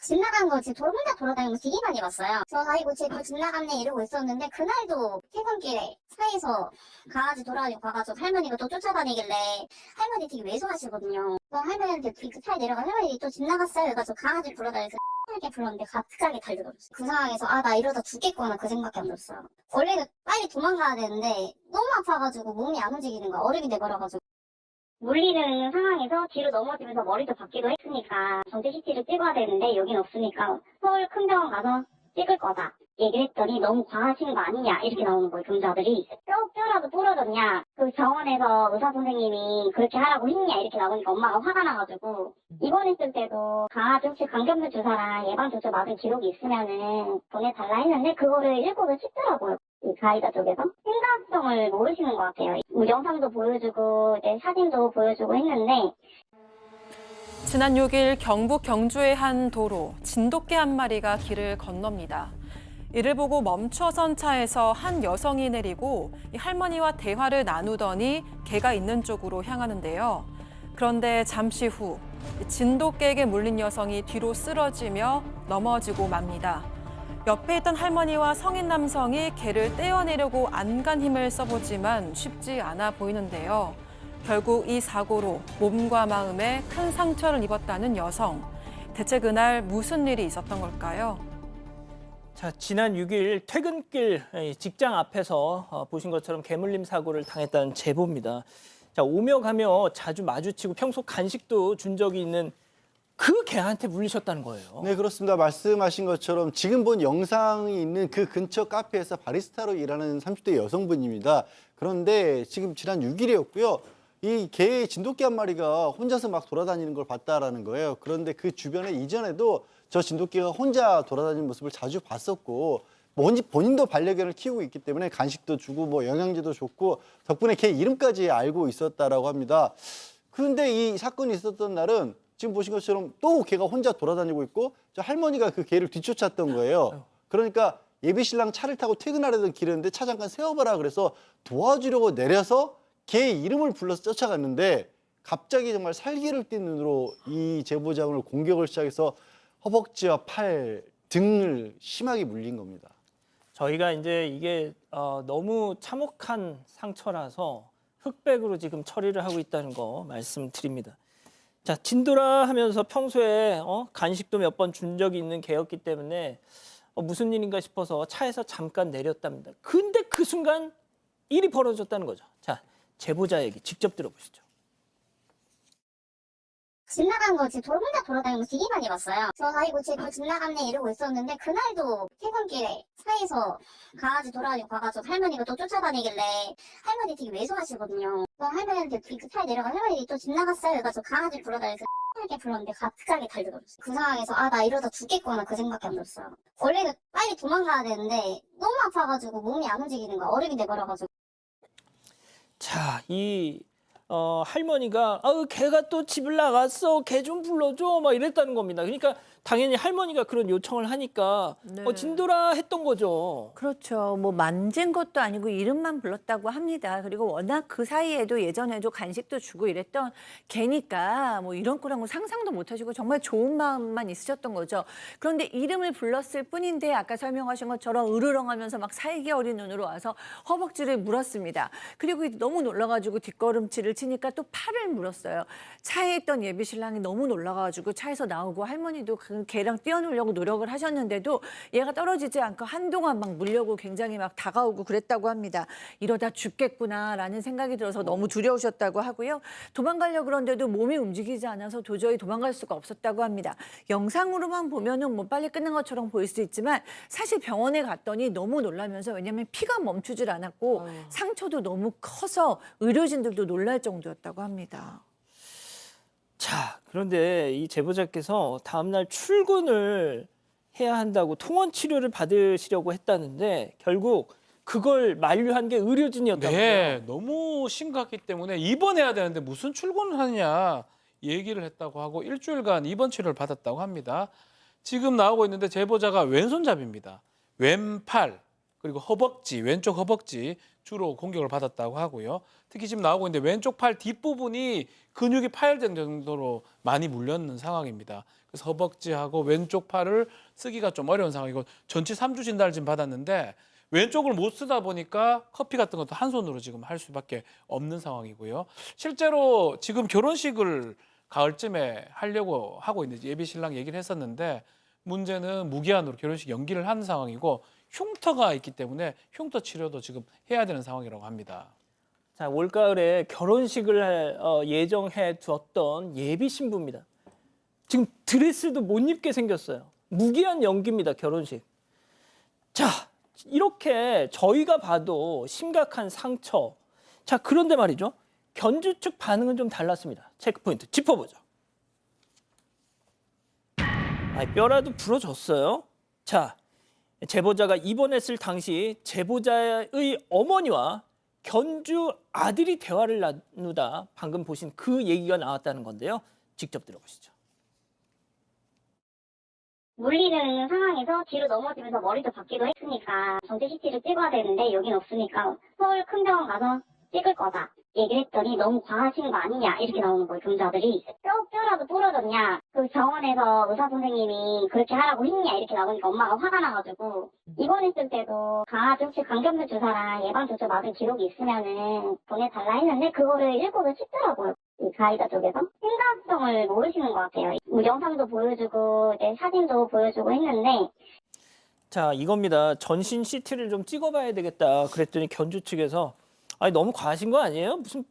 집 나간 거 지금 혼자 돌아다니는 거 되게 많이 봤어요. 저 아이고 쟤 집 나갔네 이러고 있었는데 그날도 퇴근길에 차에서 강아지 돌아다니고 가가지고 할머니가 또 쫓아다니길래 할머니 되게 왜소하시거든요. 할머니한테 그 차에 내려가 할머니 또 집 나갔어요 해가지고 강아지 불러다니면서 하게 불렀는데 갑자기 달려들었어요. 그 상황에서 아 나 이러다 죽겠구나 그 생각이 안 들었어요. 원래는 빨리 도망가야 되는데 너무 아파가지고 몸이 안 움직이는 거야. 얼음이 돼버려가지고. 물리는 상황에서 뒤로 넘어지면서 머리도 박기도 했으니까 정체 CT를 찍어야 되는데 여긴 없으니까 서울 큰 병원 가서 찍을 거다 얘기를 했더니 너무 과하신 거 아니냐 이렇게 나오는 거예요. 검사들이. 뼈라도 부러졌냐 그 병원에서 의사 선생님이 그렇게 하라고 했냐 이렇게 나오니까 엄마가 화가 나가지고 입원했을 때도 강아지 혹시 감염물 주사랑 예방접종 맞은 기록이 있으면은 보내달라 했는데 그거를 일부러 찍더라고요. 이 가이드 쪽에서 심각성을 모르시는 것 같아요. 뭐 영상도 보여주고 이제 사진도 보여주고 했는데 지난 6일 경북 경주의 한 도로 진돗개 한 마리가 길을 건넙니다. 이를 보고 멈춰선 차에서 한 여성이 내리고 이 할머니와 대화를 나누더니 개가 있는 쪽으로 향하는데요. 그런데 잠시 후 진돗개에게 물린 여성이 뒤로 쓰러지며 넘어지고 맙니다. 옆에 있던 할머니와 성인 남성이 개를 떼어내려고 안간 힘을 써보지만 쉽지 않아 보이는데요. 결국 이 사고로 몸과 마음에 큰 상처를 입었다는 여성. 대체 그날 무슨 일이 있었던 걸까요? 자, 지난 6일 퇴근길 직장 앞에서 보신 것처럼 개물림 사고를 당했다는 제보입니다. 자, 오며 가며 자주 마주치고 평소 간식도 준 적이 있는 그 개한테 물리셨다는 거예요. 네, 그렇습니다. 말씀하신 것처럼 지금 본 영상이 있는 그 근처 카페에서 바리스타로 일하는 30대 여성분입니다. 그런데 지금 지난 6일이었고요. 이 개 진돗개 한 마리가 혼자서 막 돌아다니는 걸 봤다라는 거예요. 그런데 그 주변에 이전에도 저 진돗개가 혼자 돌아다니는 모습을 자주 봤었고 본인도 반려견을 키우고 있기 때문에 간식도 주고 뭐 영양제도 줬고 덕분에 개 이름까지 알고 있었다라고 합니다. 그런데 이 사건이 있었던 날은 지금 보신 것처럼 또 개가 혼자 돌아다니고 있고 저 할머니가 그 개를 뒤쫓았던 거예요. 그러니까 예비 신랑 차를 타고 퇴근하려던 길이었는데 차 잠깐 세워봐라 그래서 도와주려고 내려서 개 이름을 불러서 쫓아갔는데 갑자기 정말 살기를 띤 눈으로 이 제보자분을 공격을 시작해서 허벅지와 팔, 등을 심하게 물린 겁니다. 저희가 이제 이게 너무 참혹한 상처라서 흑백으로 지금 처리를 하고 있다는 거 말씀드립니다. 자, 진도라 하면서 평소에 간식도 몇 번 준 적이 있는 개였기 때문에 무슨 일인가 싶어서 차에서 잠깐 내렸답니다. 근데 그 순간 일이 벌어졌다는 거죠. 자, 제보자 얘기 직접 들어보시죠. 집 나간 거 지금 혼자 돌아다니는 거 되게 많이 봤어요. 저 아이고 쟤 집 나갔네 이러고 있었는데 그날도 퇴근길에 차에서 강아지 돌아다니고 가가지고 할머니가 또 쫓아다니길래 할머니 되게 왜소하시거든요. 할머니한테 그 차에 내려가 할머니 또 집 나갔어요 해가지고 강아지 불러다니면서 하게 불렀는데 갑자기 달려들었어요. 그 상황에서 아 나 이러다 죽겠구나 그 생각이 안 들었어요. 원래는 빨리 도망가야 되는데 너무 아파가지고 몸이 안 움직이는 거야. 얼음이 돼버려가지고. 자, 이 할머니가 걔가 또 집을 나갔어. 걔 좀 불러줘. 막 이랬다는 겁니다. 그러니까 당연히 할머니가 그런 요청을 하니까 네. 진도라 했던 거죠. 그렇죠. 뭐 만진 것도 아니고 이름만 불렀다고 합니다. 그리고 워낙 그 사이에도 예전에도 간식도 주고 이랬던 개니까 뭐 이런 거랑은 상상도 못 하시고 정말 좋은 마음만 있으셨던 거죠. 그런데 이름을 불렀을 뿐인데 아까 설명하신 것처럼 으르렁하면서 막 살기 어린 눈으로 와서 허벅지를 물었습니다. 그리고 너무 놀라가지고 뒷걸음질을 치니까 또 팔을 물었어요. 차에 있던 예비 신랑이 너무 놀라가지고 차에서 나오고 할머니도 그 개랑 뛰어놀려고 노력을 하셨는데도 얘가 떨어지지 않고 한동안 막 물려고 굉장히 막 다가오고 그랬다고 합니다. 이러다 죽겠구나라는 생각이 들어서 너무 두려우셨다고 하고요. 도망가려고 그런데도 몸이 움직이지 않아서 도저히 도망갈 수가 없었다고 합니다. 영상으로만 보면은 뭐 빨리 끝난 것처럼 보일 수 있지만 사실 병원에 갔더니 너무 놀라면서 왜냐하면 피가 멈추질 않았고 상처도 너무 커서 의료진들도 놀랄 정도였다고 합니다. 자, 그런데 이 제보자께서 다음날 출근을 해야 한다고 통원 치료를 받으시려고 했다는데 결국 그걸 만류한 게 의료진이었다고요. 네, 너무 심각했기 때문에 입원해야 되는데 무슨 출근을 하느냐 얘기를 했다고 하고 일주일간 입원 치료를 받았다고 합니다. 지금 나오고 있는데 제보자가 왼손잡이입니다. 왼팔 그리고 허벅지, 왼쪽 허벅지 주로 공격을 받았다고 하고요. 특히 지금 나오고 있는데 왼쪽 팔 뒷부분이 근육이 파열된 정도로 많이 물렸는 상황입니다. 그래서 허벅지하고 왼쪽 팔을 쓰기가 좀 어려운 상황이고 전치 3주 진단을 지금 받았는데 왼쪽을 못 쓰다 보니까 커피 같은 것도 한 손으로 지금 할 수밖에 없는 상황이고요. 실제로 지금 결혼식을 가을쯤에 하려고 하고 있는 예비 신랑 얘기를 했었는데 문제는 무기한으로 결혼식 연기를 한 상황이고 흉터가 있기 때문에 흉터 치료도 지금 해야 되는 상황이라고 합니다. 자, 올가을에 결혼식을 예정해 두었던 예비 신부입니다. 지금 드레스도 못 입게 생겼어요. 무기한 연기입니다, 결혼식. 자, 이렇게 저희가 봐도 심각한 상처. 자, 그런데 말이죠. 견주 측 반응은 좀 달랐습니다. 체크포인트 짚어보죠. 뼈라도 부러졌어요. 자, 제보자가 입원했을 당시 제보자의 어머니와 견주 아들이 대화를 나누다 방금 보신 그 얘기가 나왔다는 건데요. 직접 들어보시죠. 물리는 상황에서 뒤로 넘어지면서 머리도 박기도 했으니까 전체 CT를 찍어야 되는데 여긴 없으니까 서울 큰 병원 가서 찍을 거다 얘기를 했더니 너무 과하신 거 아니냐 이렇게 나오는 거예요. 경자들이 뼈라도 부러졌냐 그 병원에서 의사 선생님이 그렇게 하라고 했냐 이렇게 나오니까 엄마가 화가 나가지고 입원했을 때도 강아지 혹시 감염병 주사랑 예방접종 맞은 기록이 있으면은 보내달라 했는데 그거를 읽고도 싶더라고요. 이 가이드 쪽에서 심각성을 모르시는 것 같아요. 영상도 보여주고 이제 사진도 보여주고 했는데 자, 이겁니다. 전신 CT를 좀 찍어봐야 되겠다. 그랬더니 견주 측에서 너무 과하신 거 아니에요? 무슨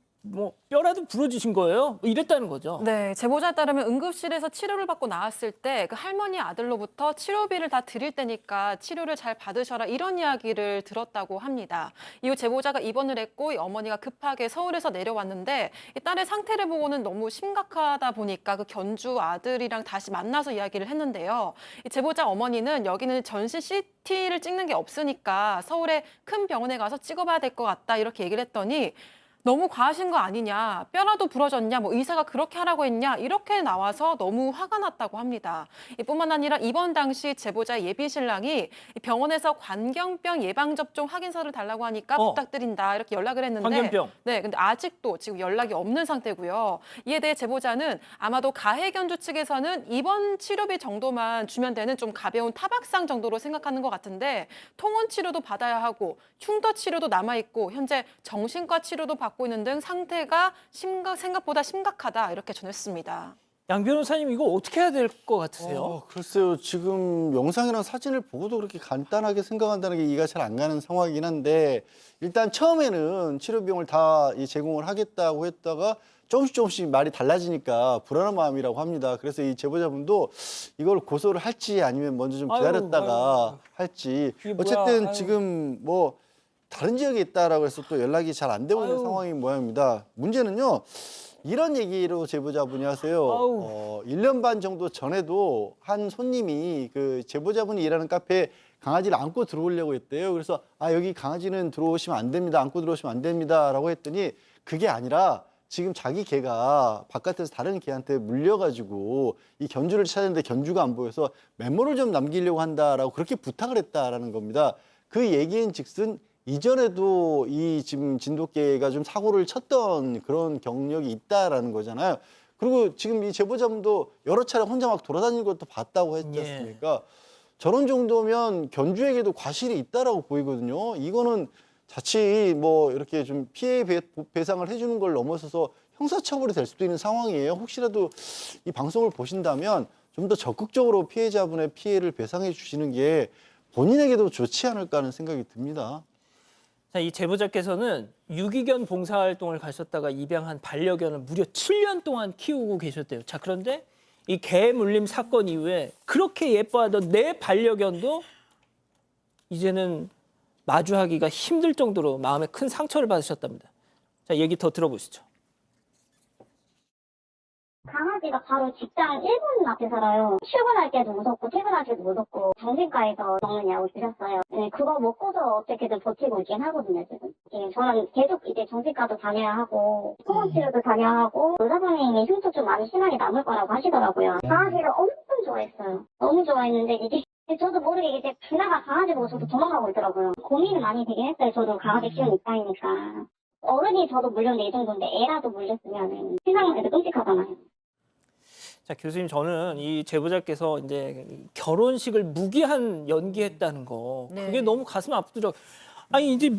뼈라도 부러지신 거예요? 이랬다는 거죠. 네, 제보자에 따르면 응급실에서 치료를 받고 나왔을 때 그 할머니 아들로부터 치료비를 다 드릴 테니까 치료를 잘 받으셔라 이런 이야기를 들었다고 합니다. 이후 제보자가 입원을 했고 이 어머니가 급하게 서울에서 내려왔는데 이 딸의 상태를 보고는 너무 심각하다 보니까 그 견주 아들이랑 다시 만나서 이야기를 했는데요. 이 제보자 어머니는 여기는 전신 CT를 찍는 게 없으니까 서울의 큰 병원에 가서 찍어봐야 될 것 같다 이렇게 얘기를 했더니 너무 과하신 거 아니냐, 뼈라도 부러졌냐, 의사가 그렇게 하라고 했냐 이렇게 나와서 너무 화가 났다고 합니다. 이뿐만 아니라 입원 당시 제보자 예비 신랑이 병원에서 관경병 예방접종 확인서를 달라고 하니까 부탁드린다 이렇게 연락을 했는데 관경병. 네, 근데 아직도 지금 연락이 없는 상태고요. 이에 대해 제보자는 아마도 가해견주 측에서는 입원 치료비 정도만 주면 되는 좀 가벼운 타박상 정도로 생각하는 것 같은데 통원 치료도 받아야 하고 흉터 치료도 남아있고 현재 정신과 치료도 받고 있는 등 상태가 생각보다 심각하다 이렇게 전했습니다. 양 변호사님 이거 어떻게 해야 될 것 같으세요? 글쎄요. 지금 영상이랑 사진을 보고도 그렇게 간단하게 생각한다는 게 이해가 잘 안 가는 상황이긴 한데 일단 처음에는 치료 비용을 다 제공을 하겠다고 했다가 조금씩 말이 달라지니까 불안한 마음이라고 합니다. 그래서 이 제보자분도 이걸 고소를 할지 아니면 먼저 좀 기다렸다가 할지 어쨌든 지금 다른 지역에 있다라고 해서 또 연락이 잘 안 되고 있는 상황인 모양입니다. 문제는요. 이런 얘기로 제보자분이 하세요. 1년 반 정도 전에도 한 손님이 그 제보자분이 일하는 카페에 강아지를 안고 들어오려고 했대요. 그래서 여기 강아지는 들어오시면 안 됩니다. 안고 들어오시면 안 됩니다라고 했더니 그게 아니라 지금 자기 개가 바깥에서 다른 개한테 물려가지고 이 견주를 찾았는데 견주가 안 보여서 메모를 좀 남기려고 한다라고 그렇게 부탁을 했다라는 겁니다. 그 얘기인 즉슨 이전에도 이 지금 진돗개가 좀 사고를 쳤던 그런 경력이 있다라는 거잖아요. 그리고 지금 이 제보자분도 여러 차례 혼자 막 돌아다니는 것도 봤다고 했지 않습니까? 저런 정도면 견주에게도 과실이 있다라고 보이거든요. 이거는 자칫 이렇게 좀 피해 배상을 해주는 걸 넘어서서 형사처벌이 될 수도 있는 상황이에요. 혹시라도 이 방송을 보신다면 좀 더 적극적으로 피해자분의 피해를 배상해 주시는 게 본인에게도 좋지 않을까 하는 생각이 듭니다. 자, 이 제보자께서는 유기견 봉사활동을 가셨다가 입양한 반려견을 무려 7년 동안 키우고 계셨대요. 자, 그런데 이 개 물림 사건 이후에 그렇게 예뻐하던 내 반려견도 이제는 마주하기가 힘들 정도로 마음에 큰 상처를 받으셨답니다. 자, 얘기 더 들어보시죠. 강아지가 바로 직장 1분 앞에 살아요. 출근할 때도 무섭고 퇴근할 때도 무섭고 정신과에서 먹는 약을 주셨어요. 네, 그거 먹고서 어떻게든 버티고 있긴 하거든요, 지금. 저는 계속 이제 정신과도 다녀야 하고 통원 치료도 다녀야 하고 의사 선생님이 흉터 좀 많이 심하게 남을 거라고 하시더라고요. 강아지를 엄청 좋아했어요. 너무 좋아했는데 이게 근데 저도 모르게 이제 지나가 강아지 보고 저도 도망가고 있더라고요. 고민은 많이 되긴 했어요. 저도 강아지 키우는 입장이니까. 어른이 저도 물렸는데 이 정도인데 애라도 물렸으면 세상은 애도 끔찍하잖아요. 자, 교수님, 저는 이 제보자께서 이제 결혼식을 무기한 연기했다는 거, 네. 그게 너무 가슴 아프더라고요. 아니, 이제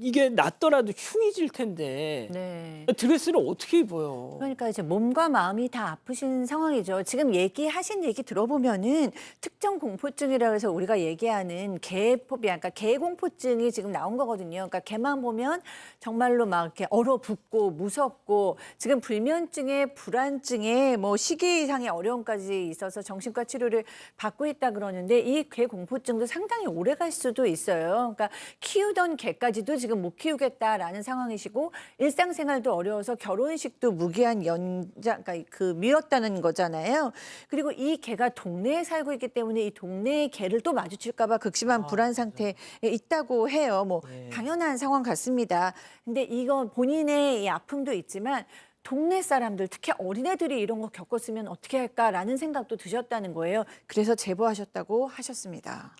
이게 낫더라도 흉이 질 텐데 네. 드레스를 어떻게 입어요? 그러니까 이제 몸과 마음이 다 아프신 상황이죠. 지금 얘기하신 얘기 들어보면은 특정 공포증이라고 해서 우리가 얘기하는 개포비아, 그러니까 개공포증이 지금 나온 거거든요. 그러니까 개만 보면 정말로 막 이렇게 얼어붙고 무섭고 지금 불면증에 불안증에 뭐 식이상의 어려움까지 있어서 정신과 치료를 받고 있다 그러는데 이 개공포증도 상당히 오래 갈 수도 있어요. 그러니까 키우던 개까지도 지금 못 키우겠다라는 상황이시고 일상생활도 어려워서 결혼식도 무기한 연장, 그러니까 그 미뤘다는 거잖아요. 그리고 이 개가 동네에 살고 있기 때문에 이 동네의 개를 또 마주칠까봐 극심한 불안 상태에 있다고 해요. 뭐 네. 당연한 상황 같습니다. 근데 이거 본인의 이 아픔도 있지만 동네 사람들, 특히 어린애들이 이런 거 겪었으면 어떻게 할까라는 생각도 드셨다는 거예요. 그래서 제보하셨다고 하셨습니다.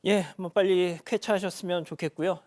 예, 뭐 빨리 쾌차하셨으면 좋겠고요.